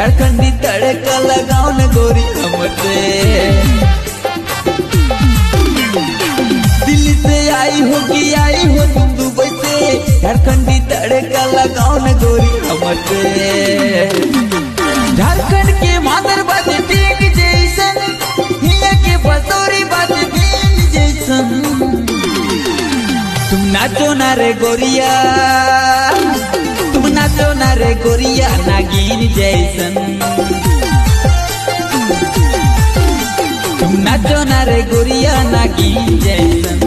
झारखंडी तड़का लगाओ न गोरी हमसे। दिल्ली से आई हो कि आई हो तुम दुबई से, झारखंडी तड़का लगाओ न गोरी हमसे। झारखंड के मादर बात ठीक जैसन, हिया के बसोरी बात दिन जैसन। तुम नाचो ना रे गोरिया, तुम नाचो ना रे गोरिया नागिन जैसन। तुम नाचो ना रे गोरिया नागिन जैसन।